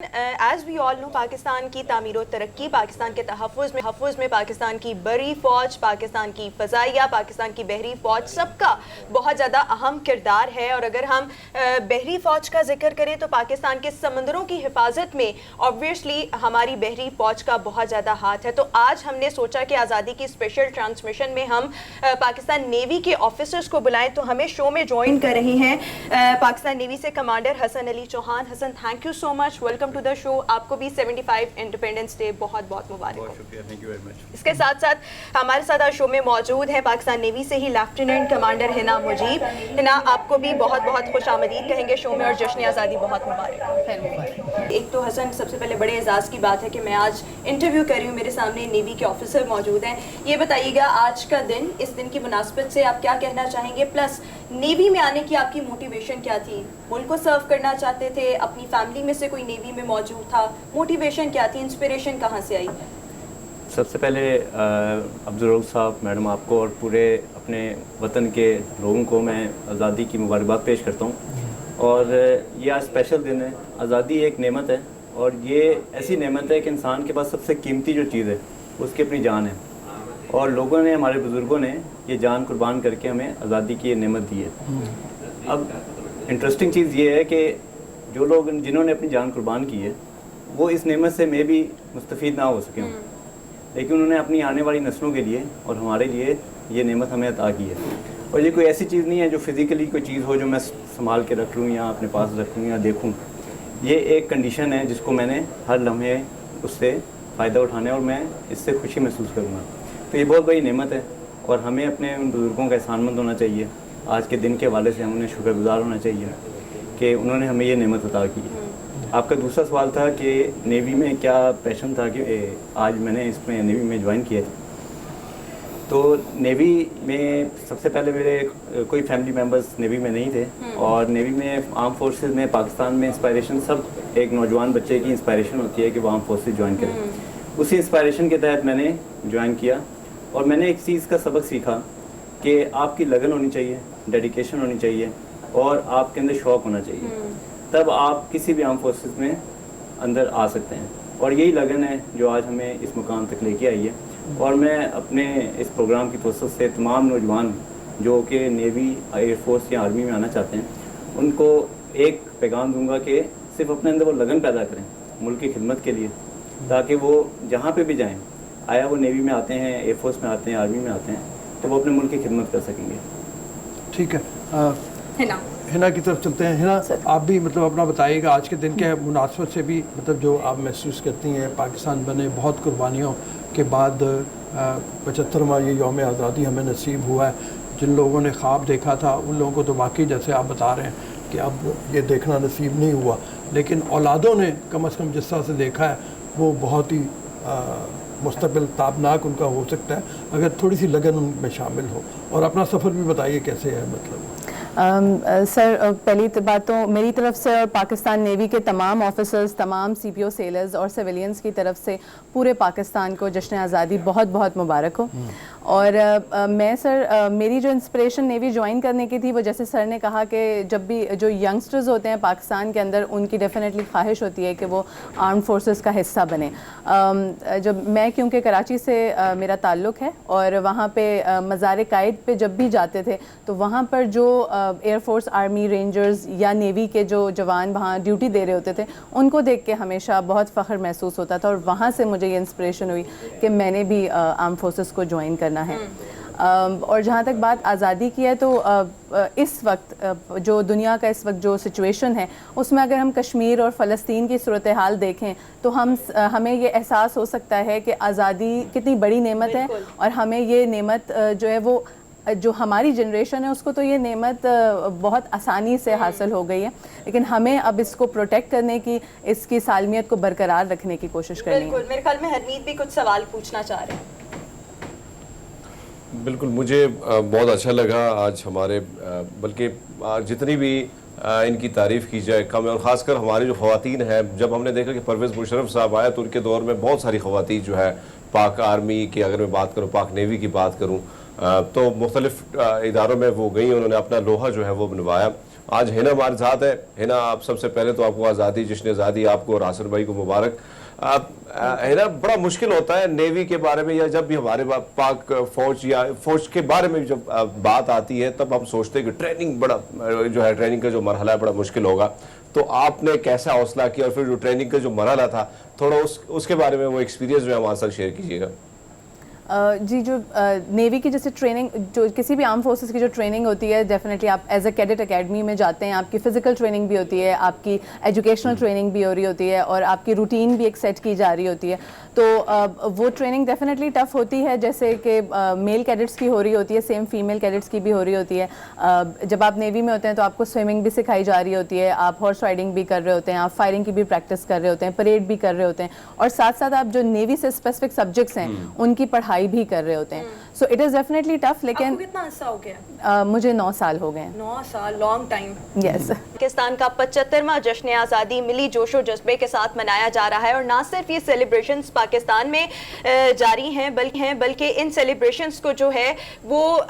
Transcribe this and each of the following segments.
As we all know Pakistan की तामीर तरक्की, पाकिस्तान के तहफ़्फ़ुज़ में पाकिस्तान की बड़ी फ़ौज, पाकिस्तान की फ़ज़ाइया, पाकिस्तान की बहरी फ़ौज सबका बहुत ज़्यादा अहम किरदार है। और अगर हम बहरी फ़ौज का जिक्र करें तो पाकिस्तान के समंदरों की हिफाजत में ऑब्वियसली हमारी बहरी फ़ौज का बहुत ज़्यादा हाथ है। तो आज हमने सोचा कि आज़ादी की स्पेशल ट्रांसमिशन में हम पाकिस्तान नेवी के ऑफिसर्स को बुलाएं। तो हमें शो में ज्वाइन कर रहे हैं पाकिस्तान नेवी से commander Hasan Ali Chauhan. Hasan, thank you so much, welcome to the show. आपको भी 75 इंडिपेंडेंस डे बहुत बहुत मुबारक हो। शुक्रिया, थैंक यू वेरी मच। इसके साथ साथ हमारे साथ आज शो में मौजूद है पाकिस्तान नेवी से ही लेफ्टिनेंट कमांडर हिना मुजीब। हिना, आपको भी बहुत बहुत खुश आमदीद कहेंगे शो में और जश्न आज़ादी बहुत मुबारक हो। एक तो हसन, सबसे पहले बड़े एजाज़ की बात है कि मैं आज इंटरव्यू कर रही हूँ, मेरे सामने नेवी के ऑफिसर मौजूद हैं। ये बताइएगा आज का दिन, इस दिन की मुनासबत से आप क्या कहना चाहेंगे, प्लस नेवी में आने की आपकी मोटिवेशन क्या थी? मुल्क को सर्व करना चाहते थे, अपनी फैमिली में से कोई नेवी में मौजूद था, मोटिवेशन क्या थी, इंस्पिरेशन कहाँ से आई? सबसे पहले अब्दुल रऊफ साहब, मैडम, आपको और पूरे अपने वतन के लोगों को मैं आज़ादी की मुबारकबाद पेश करता हूँ। और ये आज स्पेशल दिन है। आज़ादी एक नेमत है और ये ऐसी नेमत है कि इंसान के पास सबसे कीमती जो चीज़ है उसकी अपनी जान है। और लोगों ने, हमारे बुज़ुर्गों ने ये जान कुर्बान करके हमें आज़ादी की ये नेमत दी है। अब इंटरेस्टिंग चीज़ ये है कि जो लोग, जिन्होंने अपनी जान कुर्बान की है, वो इस नेमत से मे भी मुस्तफ़ीद ना हो सके हों, लेकिन उन्होंने अपनी आने वाली नस्लों के लिए और हमारे लिए ये नेमत हमें अता की है। और ये कोई ऐसी चीज़ नहीं है जो फिज़िकली कोई चीज़ हो जो मैं संभाल के रख लूँ या अपने पास रख लूँ या देखूँ। ये एक कंडीशन है जिसको मैंने हर लम्हे उससे फ़ायदा उठाना है और मैं इससे खुशी महसूस करूँगा। तो ये बहुत बड़ी नेमत है और हमें अपने उन बुज़ुर्गों का एहसानमंद होना चाहिए। आज के दिन के हवाले से हमें शुक्रगुज़ार होना चाहिए कि उन्होंने हमें ये नेमत अता की है। आपका दूसरा सवाल था कि नेवी में क्या पैशन था कि आज मैंने इसमें नेवी में ज्वाइन किया। तो नेवी में सबसे पहले मेरे कोई फैमिली मेम्बर्स नेवी में नहीं थे और नेवी में आर्म फोर्सेस में पाकिस्तान में इंस्पायरेशन, सब एक नौजवान बच्चे की इंस्पायरेशन होती है कि वो आर्म फोर्सेस ज्वाइन करें। उसी इंस्पायरेशन के तहत मैंने ज्वाइन किया और मैंने एक चीज़ का सबक सीखा कि आपकी लगन होनी चाहिए, डेडिकेशन होनी चाहिए और आपके अंदर शौक़ होना चाहिए, तब आप किसी भी आर्म फोर्सेस में अंदर आ सकते हैं। और यही लगन है जो आज हमें इस मुकाम तक लेके आई है। और मैं अपने इस प्रोग्राम की तवज्जो से तमाम नौजवान जो कि नेवी, एयरफोर्स या आर्मी में आना चाहते हैं, उनको एक पैगाम दूंगा कि सिर्फ अपने अंदर वो लगन पैदा करें मुल्क की खिदमत के लिए, ताकि वो जहाँ पे भी जाएं, आया वो नेवी में आते हैं, एयरफोर्स में आते हैं, आर्मी में आते हैं, तो वो अपने मुल्क की खिदमत कर सकेंगे। ठीक है, हिना की तरफ चलते हैं। हिना, आप भी मतलब अपना बताइएगा आज के दिन के मुनासबत से भी, मतलब जो आप महसूस करती हैं, पाकिस्तान बने बहुत कुर्बानियों के बाद 75वां ये यौम आज़ादी हमें नसीब हुआ है। जिन लोगों ने ख्वाब देखा था उन लोगों को तो वाकई, जैसे आप बता रहे हैं कि अब ये देखना नसीब नहीं हुआ, लेकिन औलादों ने कम से कम जिस तरह से देखा है वो बहुत ही मुस्तक़बिल ताबनाक उनका हो सकता है अगर थोड़ी सी लगन उनमें शामिल हो। और अपना सफ़र भी बताइए कैसे है। मतलब सर, पहली बात तो मेरी तरफ से और पाकिस्तान नेवी के तमाम ऑफिसर्स, तमाम सीपीओ सेलर्स और सिविलियंस की तरफ से पूरे पाकिस्तान को जश्न आज़ादी बहुत बहुत मुबारक हो। और मैं सर, मेरी जो इंस्पिरेशन नेवी ज्वाइन करने की थी वो, जैसे सर ने कहा कि जब भी जो यंगस्टर्स होते हैं पाकिस्तान के अंदर, उनकी डेफिनेटली ख्वाहिश होती है कि वो आर्म फोर्सेस का हिस्सा बने। जब मैं, क्योंकि कराची से मेरा ताल्लुक़ है और वहाँ पे मज़ार कायद पे जब भी जाते थे तो वहाँ पर जो एयरफोर्स, आर्मी, रेंजर्स या नेवी के जो जवान वहाँ ड्यूटी दे रहे होते थे, उनको देख के हमेशा बहुत फ़ख्र महसूस होता था और वहाँ से मुझे ये इंस्पिरेशन हुई कि मैंने भी आर्म फोर्सेस को ज्वाइन करना है। और जहाँ तक बात आज़ादी की है तो इस वक्त जो दुनिया का इस वक्त जो सिचुएशन है उसमें अगर हम कश्मीर और फ़लस्तीन की सूरत हाल देखें तो हमें ये एहसास हो सकता है कि आज़ादी कितनी बड़ी नेमत है और हमें ये नेमत जो है वो, जो हमारी जनरेशन है उसको तो ये नेमत बहुत आसानी से हासिल हो गई है, लेकिन हमें अब इसको प्रोटेक्ट करने की, इसकी सालमियत को बरकरार रखने की कोशिश करनी है। बिल्कुल, मेरे ख्याल में हरमीत भी कुछ सवाल पूछना चाह रहे हैं। बिल्कुल, मुझे बहुत अच्छा लगा आज हमारे, बल्कि जितनी भी इनकी तारीफ़ की जाए कम है। और ख़ासकर हमारी जो ख़वातीन हैं, जब हमने देखा कि परवेज़ मुशर्रफ साहब आए तो उनके दौर में बहुत सारी ख़वातीन जो है पाक आर्मी की, अगर मैं बात करूँ, पाक नेवी की बात करूँ, तो मुख्तलिफ़ इदारों में वो गई, उन्होंने अपना लोहा जो है वो बनवाया आज हिना हमारे साथ है। हिना, आप सबसे पहले तो आपको आज़ादी, जश्न आज़ादी आपको और आसिर भाई को मुबारक। हिना, बड़ा मुश्किल होता है नेवी के बारे में, या जब भी हमारे पाक फौज या फौज के बारे में जब बात आती है तब हम सोचते हैं कि ट्रेनिंग बड़ा जो है, ट्रेनिंग का जो मरहला है बड़ा मुश्किल होगा। तो आपने कैसा हौसला किया और फिर जो ट्रेनिंग का जो मरहला था, थोड़ा उसके बारे में वो एक्सपीरियंस जो है हमारे साथ शेयर कीजिएगा। जी, जो नेवी की जैसे ट्रेनिंग, जो किसी भी आर्म फोर्सेस की जो ट्रेनिंग होती है, डेफिनेटली आप एज अ कैडेट एकेडमी में जाते हैं, आपकी फ़िज़िकल ट्रेनिंग भी होती है, आपकी एजुकेशनल ट्रेनिंग भी हो रही होती है और आपकी रूटीन भी एक सेट की जा रही होती है। तो वो ट्रेनिंग डेफिनेटली टफ़ होती है, जैसे कि मेल कैडेट्स की हो रही होती है, सेम फीमेल कैडेट्स की भी हो रही होती है। जब आप नेवी में होते हैं तो आपको स्विमिंग भी सिखाई जा रही होती है, आप हॉर्स राइडिंग भी कर रहे होते हैं, आप फायरिंग की भी प्रैक्टिस कर रहे होते हैं, परेड भी कर रहे होते हैं, और साथ साथ आप जो नेवी से स्पेसिफिक सब्जेक्ट्स हैं उनकी पढ़ाई भी कर रहे होते हैं। So it is definitely tough. लेकिन आपको कितना अर्सा हो गया? मुझे 9 साल हो गए हैं। 9 साल, लॉन्ग टाइम। यस। पाकिस्तान का 75वां जश्न आज़ादी मिली जोशो जज्बे के साथ मनाया जा रहा है, और ना सिर्फ ये सेलिब्रेशंस पाकिस्तान में जारी हैं बल्कि इन सेलिब्रेशंस को जो है वो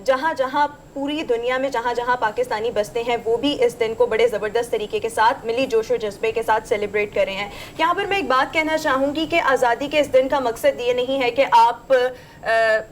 जहाँ जहाँ पूरी दुनिया में जहाँ जहाँ पाकिस्तानी बसते हैं वो भी इस दिन को बड़े ज़बरदस्त तरीके के साथ मिली जोशो जज्बे के साथ सेलिब्रेट कर रहे हैं। यहाँ पर मैं एक बात कहना चाहूँगी कि आज़ादी के इस दिन का मकसद ये नहीं है कि आप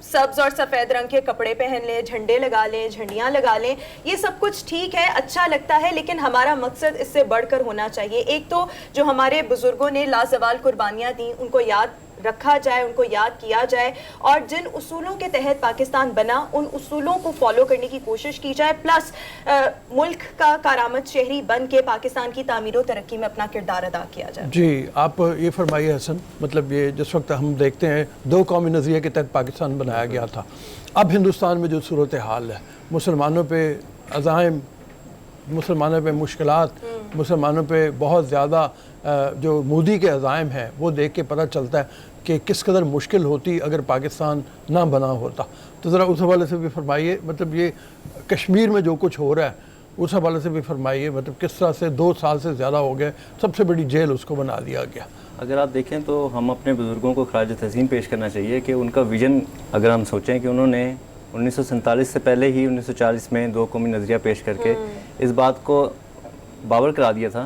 सब्ज़ और सफ़ेद रंग के कपड़े पहन लें, झंडे लगा लें, झंडियाँ लगा लें। ये सब कुछ ठीक है, अच्छा लगता है, लेकिन हमारा मकसद इससे बढ़कर होना चाहिए। एक तो जो हमारे बुज़ुर्गों ने लाजवाल कुर्बानियाँ दी उनको याद रखा जाए, उनको याद किया जाए, और जिन उसूलों के तहत पाकिस्तान बना उन उसूलों को फॉलो करने की कोशिश की जाए, प्लस मुल्क का कारामत शहरी बन के पाकिस्तान की तामीर और तरक्की में अपना किरदार अदा किया जाए। जी, आप ये फरमाइए हसन, मतलब ये जिस वक्त हम देखते हैं 2 कौमी नज़रिए के तहत पाकिस्तान बनाया गया था, अब हिंदुस्तान में जो सूरत हाल है, मुसलमानों पे अज़ाइम, मुसलमानों पे मुश्किलात, मुसलमानों पे बहुत ज़्यादा जो मोदी के अज़ाइम हैं वो देख के पता चलता है कि किस कदर मुश्किल होती अगर पाकिस्तान ना बना होता। तो ज़रा उस हवाले से भी फरमाइए, मतलब ये कश्मीर में जो कुछ हो रहा है उस हवाले से भी फरमाइए, मतलब किस तरह से 2 साल से ज़्यादा हो गए, सबसे बड़ी जेल उसको बना दिया गया। अगर आप देखें तो हम अपने बुज़ुर्गों को खराज तहसीन पेश करना चाहिए कि उनका विज़न, अगर हम सोचें कि उन्होंने 1947 से पहले ही 1940 में 2 कौमी नज़रिया पेश करके इस बात को बावर करा दिया था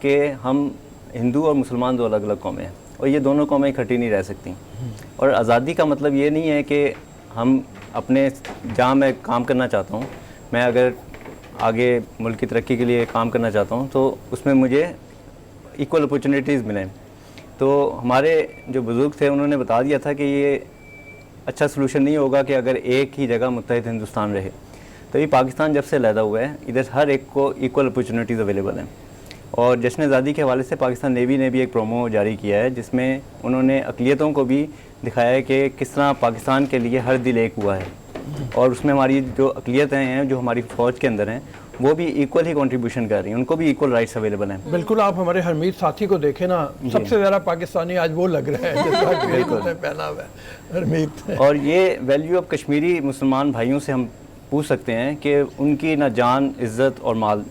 कि हम हिंदू और मुसलमान 2 अलग अलग कौमें हैं और ये दोनों कौमें इकट्ठी नहीं रह सकती। और आज़ादी का मतलब ये नहीं है कि हम अपने, जहाँ मैं काम करना चाहता हूँ, मैं अगर आगे मुल्क की तरक्की के लिए काम करना चाहता हूँ तो उसमें मुझे इक्वल अपॉर्चुनिटीज़ मिलें। तो हमारे जो बुज़ुर्ग थे उन्होंने बता दिया था कि ये अच्छा सलूशन नहीं होगा कि अगर एक ही जगह मुत्तहिद हिंदुस्तान रहे। तो ये पाकिस्तान जब से लैदा हुआ है, इधर हर एक को इक्वल अपॉर्चुनिटीज़ अवेलेबल हैं। और जश्न आज़ादी के हवाले से पाकिस्तान नेवी ने भी एक प्रोमो जारी किया है जिसमें उन्होंने अक़लियतों को भी दिखाया है कि किस तरह पाकिस्तान के लिए हर दिल एक हुआ है, और उसमें हमारी जो अक़लियतें हैं जो हमारी फ़ौज के अंदर हैं वो भी इक्वल ही कंट्रीब्यूशन कर रही हैं, उनको भी इक्वल राइट्स अवेलेबल हैं। बिल्कुल, आप हमारे हरमीत साथी को देखें ना, सबसे ज़्यादा पाकिस्तानी आज वो लग रहा है जिसका पहना हुआ है हरमीत। और ये वैल्यू अब कश्मीरी मुसलमान भाइयों से हम पूछ सकते हैं कि उनकी ना जान, इज़्ज़त और माल,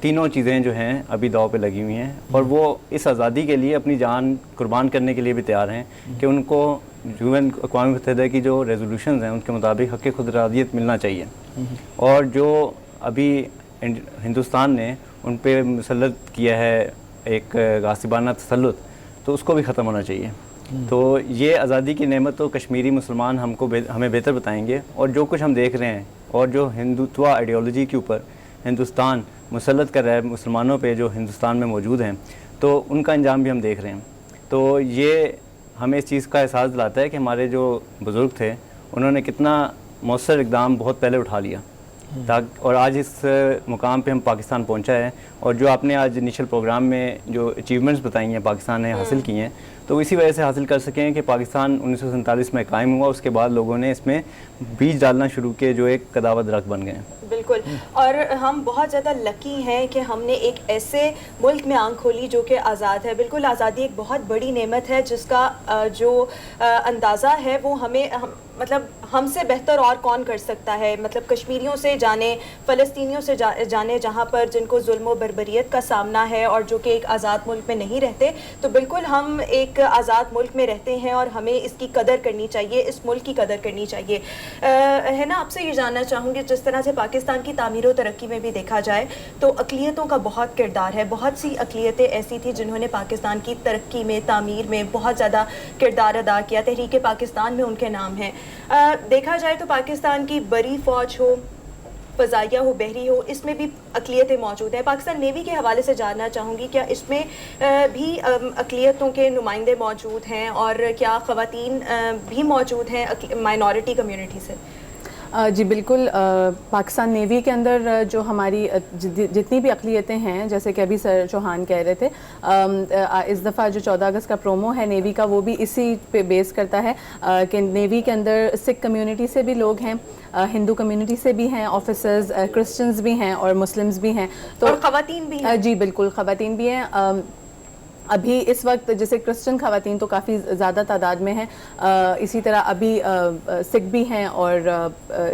तीनों चीज़ें जो हैं अभी दाव पे लगी हुई हैं, और वो इस आज़ादी के लिए अपनी जान कुर्बान करने के लिए भी तैयार हैं कि उनको UN अक़वाम मुत्तहिदा की जो रेजोल्यूशंस हैं उनके मुताबिक हक़ खुदरादियत मिलना चाहिए। और जो अभी हिंदुस्तान ने उन पर मुसल्लत किया है एक गासिबाना तसल्लुत, तो उसको भी ख़त्म होना चाहिए। तो ये आज़ादी की नेमत तो कश्मीरी मुसलमान हमें बेहतर बताएंगे, और जो कुछ हम देख रहे हैं और जो हिंदुत्व आइडियोलॉजी के ऊपर हिंदुस्तान मुसल्लत कर रहा है मुसलमानों पे जो हिंदुस्तान में मौजूद हैं, तो उनका अंजाम भी हम देख रहे हैं। तो ये हमें इस चीज़ का एहसास दिलाता है कि हमारे जो बुज़ुर्ग थे उन्होंने कितना मौसर इक़दाम बहुत पहले उठा लिया और आज इस मुकाम पे हम पाकिस्तान पहुंचा है। और जो आपने आज इनिशियल प्रोग्राम में जो अचीवमेंट्स बताई हैं पाकिस्तान ने हासिल की हैं, तो इसी वजह से हासिल कर सके हैं कि पाकिस्तान 1947 में कायम हुआ, उसके बाद लोगों ने इसमें बीज डालना शुरू किए जो एक कदावर दरख्त बन गए। बिल्कुल, और हम बहुत ज़्यादा लकी हैं कि हमने एक ऐसे मुल्क में आंख खोली जो कि आज़ाद है। बिल्कुल, आज़ादी एक बहुत बड़ी नेमत है जिसका जो अंदाज़ा है वो मतलब हमसे बेहतर और कौन कर सकता है। मतलब कश्मीरियों से जाने, फ़लस्तीनियों से जाने जहाँ पर जिनको जुल्म व बर्बरियत का सामना है और जो कि एक आज़ाद मुल्क में नहीं रहते। तो बिल्कुल हम एक आज़ाद मुल्क में रहते हैं और हमें इसकी कदर करनी चाहिए, इस मुल्क की कदर करनी चाहिए। है ना, आपसे ये जानना चाहूँगी, जिस तरह से पाकिस्तान की तामीर व तरक्की में भी देखा जाए तो अक़लियतों का बहुत किरदार है। बहुत सी अक़लियतें ऐसी थी जिन्होंने पाकिस्तान की तरक्की में, तामीर में बहुत ज़्यादा किरदार अदा किया। तहरीक पाकिस्तान में उनके नाम हैं। देखा जाए तो पाकिस्तान की बड़ी फ़ौज हो, फ़ज़ाइया हो, बहरी हो, इसमें भी अक़लियतें मौजूद हैं। पाकिस्तान नेवी के हवाले से जानना चाहूँगी, क्या इसमें भी अक़लियतों के नुमाइंदे मौजूद हैं और क्या ख़वातीन भी मौजूद हैं माइनॉरिटी कम्युनिटी से? जी बिल्कुल। पाकिस्तान नेवी के अंदर जो हमारी जितनी भी अक़लियतें हैं, जैसे कि अभी सर चौहान कह रहे थे, इस दफ़ा जो 14 अगस्त का प्रोमो है नेवी का, वो भी इसी पे बेस करता है कि नेवी के अंदर सिख कम्युनिटी से भी लोग हैं, हिंदू कम्युनिटी से भी हैं, ऑफिसर्स क्रिश्चियंस भी हैं और मुस्लिम्स भी हैं, तो और ख़वातीन भी हैं। जी बिल्कुल, ख़वातीन भी हैं। अभी इस वक्त जैसे क्रिश्चियन ख़वातीन तो काफ़ी ज़्यादा तादाद में हैं, इसी तरह अभी सिख भी हैं और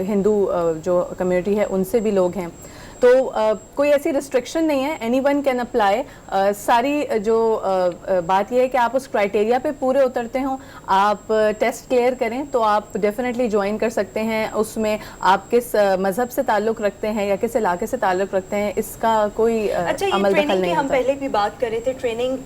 हिंदू जो कम्युनिटी है उनसे भी लोग हैं। तो कोई ऐसी रिस्ट्रिक्शन नहीं है, एनीवन कैन अप्लाई। सारी जो बात यह है कि आप उस क्राइटेरिया पे पूरे उतरते हो, आप टेस्ट क्लियर करें तो आप डेफिनेटली ज्वाइन कर सकते हैं। उसमें आप किस मज़हब से ताल्लुक़ रखते हैं या किस इलाके से ताल्लुक़ रखते हैं, इसका कोई अमल दखल नहीं होता। हम पहले भी बात कर रहे थे, ट्रेनिंग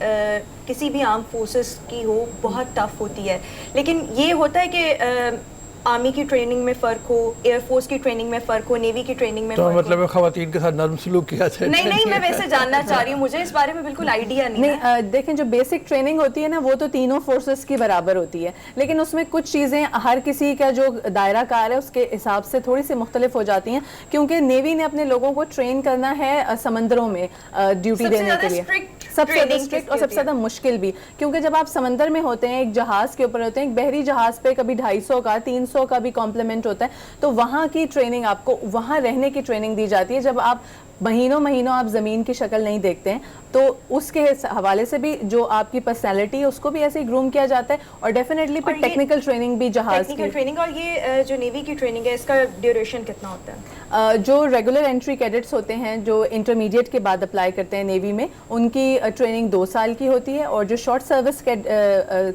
किसी भी आर्म फोर्सेस की हो बहुत टफ होती है, लेकिन ये होता है कि आर्मी की ट्रेनिंग में फ़र्क हो, एयरफोर्स की ट्रेनिंग में फ़र्क हो, नेवी की ट्रेनिंग में तो फ़र्क मतलब हो। ख़वातीन के साथ नरम सलूक किया जाए? नहीं, मैं वैसे जानना चाह रही हूँ, मुझे इस बारे में बिल्कुल आइडिया नहीं है। देखें, जो बेसिक ट्रेनिंग होती है ना, वो तो तीनों फोर्सेस की बराबर होती है, लेकिन उसमें कुछ चीज़ें हर किसी का जो दायरा कार है उसके हिसाब से थोड़ी सी मुख्तलिफ हो जाती हैं, क्योंकि नेवी ने अपने लोगों को ट्रेन करना है समंदरों में ड्यूटी देने के लिए। सबसे ज़्यादा स्ट्रिक्ट और सबसे ज़्यादा मुश्किल भी, क्योंकि जब आप समंदर में होते हैं, एक जहाज़ के ऊपर होते हैं, एक बहरी जहाज़ पे कभी 250 का 300 का भी कॉम्प्लीमेंट होता है, तो वहाँ की ट्रेनिंग, आपको वहाँ रहने की ट्रेनिंग दी जाती है। जब आप महीनों आप ज़मीन की शक्ल नहीं देखते हैं, तो उसके हवाले से भी जो आपकी पर्सनैलिटी है उसको भी ऐसे ही ग्रूम किया जाता है। और डेफिनेटली फिर टेक्निकल ट्रेनिंग भी जहाज़ की ट्रेनिंग। और ये जो नेवी की ट्रेनिंग है, इसका ड्यूरेशन कितना होता है? जो रेगुलर एंट्री कैडेट्स होते हैं, जो इंटरमीडिएट के बाद अप्लाई करते हैं नेवी में, उनकी ट्रेनिंग 2 साल की होती है, और जो शॉर्ट सर्विस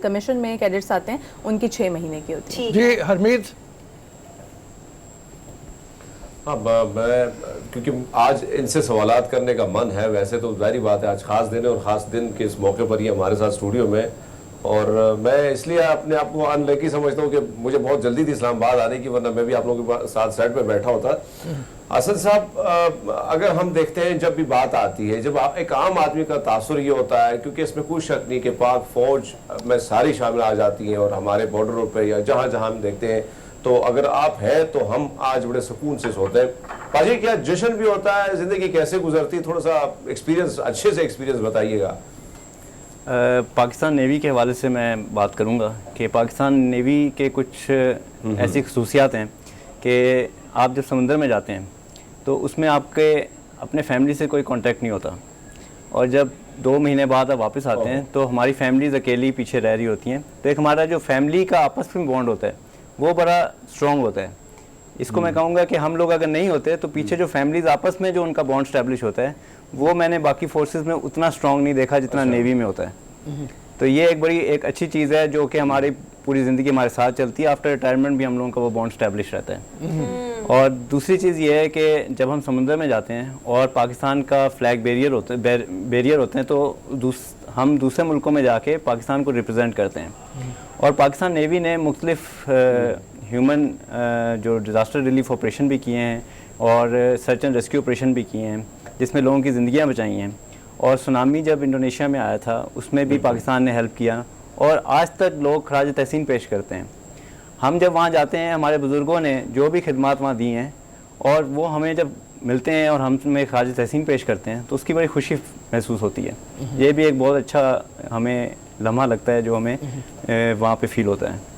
कमीशन में कैडेट्स आते हैं उनकी 6 महीने की होती है। जी हरमीत। हाँ, मैं क्योंकि आज इनसे सवालात करने का मन है, वैसे तो जाहिर बात है आज ख़ास दिन है और ख़ास दिन के इस मौके पर ही हमारे साथ स्टूडियो में, और मैं इसलिए अपने आप को अनलकी समझता हूँ कि मुझे बहुत जल्दी थी इस्लामाबाद आने की, वरना मैं भी आप लोगों के साथ साइड पे बैठा होता। असद साहब, अगर हम देखते हैं जब भी बात आती है, जब एक आम आदमी का तासुर ये होता है, क्योंकि इसमें कोई शक नहीं कि पाक फ़ौज में सारी शामिल आ जाती हैं और हमारे बॉर्डरों पर या जहाँ जहाँ हम देखते हैं, तो अगर आप हैं तो हम आज बड़े सुकून से सोते हैं। पाजी, क्या जश्न भी होता है, ज़िंदगी कैसे गुजरती, थोड़ा सा एक्सपीरियंस, अच्छे से एक्सपीरियंस बताइएगा। पाकिस्तान नेवी के हवाले से मैं बात करूंगा कि पाकिस्तान नेवी के कुछ ऐसी खसूसियात हैं कि आप जब समुंदर में जाते हैं तो उसमें आपके अपने फैमिली से कोई कांटेक्ट नहीं होता, और जब 2 महीने बाद आप वापस आते हैं तो हमारी फैमिलीज अकेली पीछे रह रही होती हैं। तो एक हमारा जो फैमिली का आपस में बॉन्ड होता है वो बड़ा स्ट्रॉन्ग होता है। इसको मैं कहूँगा कि हम लोग अगर नहीं होते तो पीछे जो फैमिलीज आपस में जो उनका बॉन्ड स्टैब्लिश होता है, वो मैंने बाकी फोर्सेस में उतना स्ट्रॉन्ग नहीं देखा जितना नेवी में होता है। तो ये एक अच्छी चीज़ है जो कि हमारी पूरी ज़िंदगी हमारे साथ चलती है। आफ्टर रिटायरमेंट भी हम लोगों का वो बॉन्ड स्टैब्लिश रहता है। और दूसरी चीज़ ये है कि जब हम समुद्र में जाते हैं और पाकिस्तान का फ्लैग बैरियर होते हैं तो हम दूसरे मुल्कों में जाके पाकिस्तान को रिप्रेजेंट करते हैं। और पाकिस्तान नेवी ने मुख्तलिफ ह्यूमन जो डिज़ास्टर रिलीफ ऑपरेशन भी किए हैं और सर्च एंड रेस्क्यू ऑपरेशन भी किए हैं, जिसमें लोगों की ज़िंदगियाँ बचाई हैं। और सुनामी जब इंडोनेशिया में आया था उसमें भी पाकिस्तान ने हेल्प किया, और आज तक लोग खराज तहसीन पेश करते हैं। हम जब वहाँ जाते हैं, हमारे बुज़ुर्गों ने जो भी खिदमात वहाँ दी हैं, और वो हमें जब मिलते हैं और हम में खराज तहसीन पेश करते हैं तो उसकी बड़ी खुशी महसूस होती है। ये भी एक बहुत अच्छा हमें लम्हा लगता है जो हमें वहाँ पे फील होता है।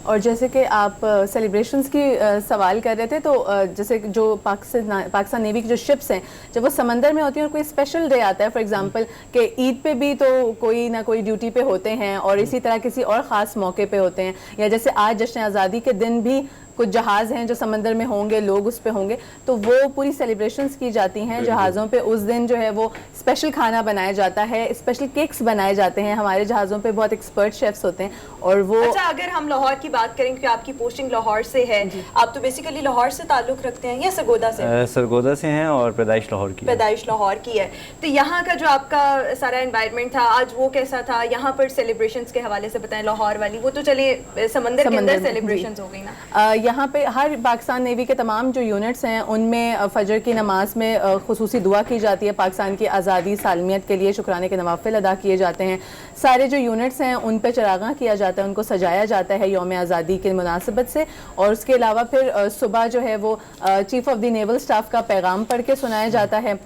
और जैसे कि आप सेलिब्रेशंस की सवाल कर रहे थे, तो जैसे जो पाकिस्तान नेवी की जो शिप्स हैं, जब वो समंदर में होती हैं और कोई स्पेशल डे आता है, फॉर एग्जांपल कि ईद पे भी तो कोई ना कोई ड्यूटी पे होते हैं, और इसी तरह किसी और ख़ास मौके पे होते हैं, या जैसे आज जश्न आज़ादी के दिन भी कुछ जहाज़ हैं जो समंदर में होंगे, लोग उस पे होंगे, तो वो पूरी सेलिब्रेशंस की जाती हैं जहाज़ों पे। उस दिन जो है वो स्पेशल खाना बनाया जाता है, स्पेशल केक्स बनाए जाते हैं। हमारे जहाज़ों पे बहुत एक्सपर्ट शेफ्स होते हैं और वो अच्छा, अगर हम लाहौर की बात करें, क्योंकि आपकी पोस्टिंग लाहौर से है, आप तो बेसिकली लाहौर से ताल्लुक़ रखते हैं या सरगोदा से? सरगोदा से हैं और पैदाइश लाहौर की है। पैदाइश लाहौर की है, तो यहाँ का जो आपका सारा एनवायरनमेंट था आज वो कैसा था? यहाँ पर सेलिब्रेशंस के हवाले से बताएं। लाहौर वाली वो तो चलिए समंदर के अंदर सेलिब्रेशंस हो गई ना। यहाँ पे हर पाकिस्तान नेवी के तमाम जो यूनिट्स हैं उनमें फजर की नमाज में खुसूसी दुआ की जाती है। पाकिस्तान की आज़ादी सालमियत के लिए शुक्राने के नवाफिल अदा किए जाते हैं। सारे जो यूनिट्स हैं उन पे चरागां किया जाता है, उनको सजाया जाता है यौम आज़ादी के मुनासिबत से। और उसके अलावा फिर सुबह जो है वो chief of the naval staff का पैगाम पढ़ के सुनाया जाता है।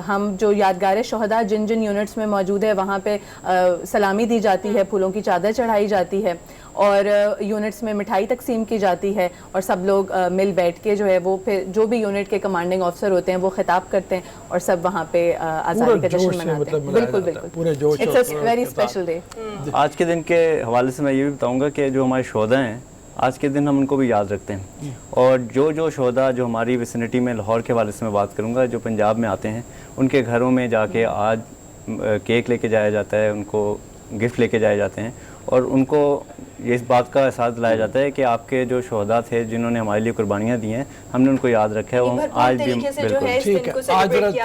हम जो यादगार शहदा जिन जिन यूनिट्स में मौजूद है वहाँ पे सलामी दी जाती है, फूलों की चादर चढ़ाई जाती है और यूनिट्स में मिठाई तकसीम की जाती है और सब लोग मिल बैठ के जो है वो फिर जो भी यूनिट के कमांडिंग ऑफिसर होते हैं वो खिताब करते हैं और सब वहाँ पे आज़ादी का जश्न मनाते हैं। बिल्कुल बिल्कुल, पूरे जोश it's a very special day. आज के दिन के हवाले से मैं ये भी बताऊंगा कि जो हमारे शोहदा हैं आज के दिन हम उनको भी याद रखते हैं। और जो शोहदा जो हमारी विसिनिटी में लाहौर के हवाले से मैं बात करूंगा, जो पंजाब में आते हैं, उनके घरों में जाके आज केक लेके जाया जाता है, उनको गिफ्ट लेके जाए जाते हैं और उनको ये इस बात का एहसास दिलाया जाता है कि आपके जो शोहदा थे जिन्होंने हमारे लिए कुर्बानियाँ दी हैं, हमने उनको याद रखा है। वो आज भी जो है इस दिन को आज सेलिब्रेट किया